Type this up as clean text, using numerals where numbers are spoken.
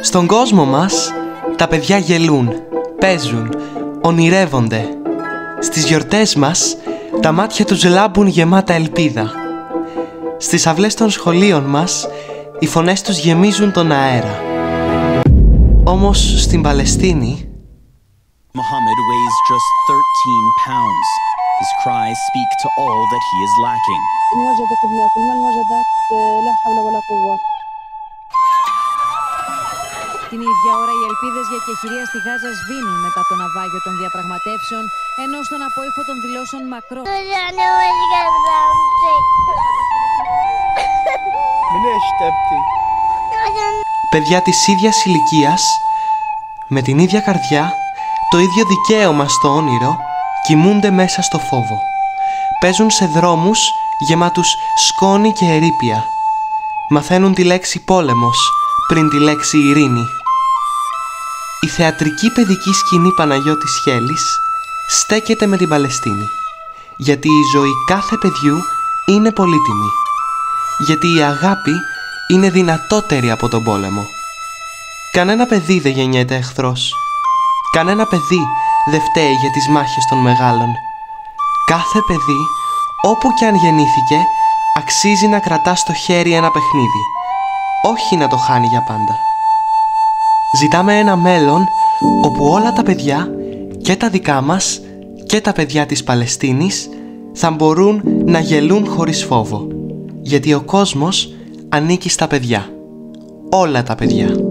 Στον κόσμο μας, τα παιδιά γελούν, παίζουν, ονειρεύονται. Στις γιορτές μας, τα μάτια τους λάμπουν γεμάτα ελπίδα. Στις αυλές των σχολείων μας, οι φωνές τους γεμίζουν τον αέρα. Όμως στην Παλαιστίνη, Muhammad weighs just 13 pounds. His cries speak to all that he is lacking. Την ίδια ώρα οι ελπίδες για εκεχηρία στη Γάζα σβήνουν μετά το ναυάγιο των διαπραγματεύσεων, ενώ στον απόϊχο των δηλώσεων Μακρόν παιδιά της ίδιας ηλικίας, με την ίδια καρδιά, το ίδιο δικαίωμα στο όνειρο, κοιμούνται μέσα στο φόβο. Παίζουν σε δρόμους γεμάτους σκόνη και ερείπια. Μαθαίνουν τη λέξη πόλεμος πριν τη λέξη ειρήνη. Η θεατρική παιδική σκηνή Παναγιώτης Χέλης στέκεται με την Παλαιστίνη, γιατί η ζωή κάθε παιδιού είναι πολύτιμη, γιατί η αγάπη είναι δυνατότερη από τον πόλεμο. Κανένα παιδί δεν γεννιέται εχθρός. Κανένα παιδί δεν φταίει για τις μάχες των μεγάλων. Κάθε παιδί, όπου κι αν γεννήθηκε, αξίζει να κρατά στο χέρι ένα παιχνίδι, όχι να το χάνει για πάντα. Ζητάμε ένα μέλλον όπου όλα τα παιδιά, και τα δικά μας και τα παιδιά της Παλαιστίνης, θα μπορούν να γελούν χωρίς φόβο, γιατί ο κόσμος ανήκει στα παιδιά. Όλα τα παιδιά.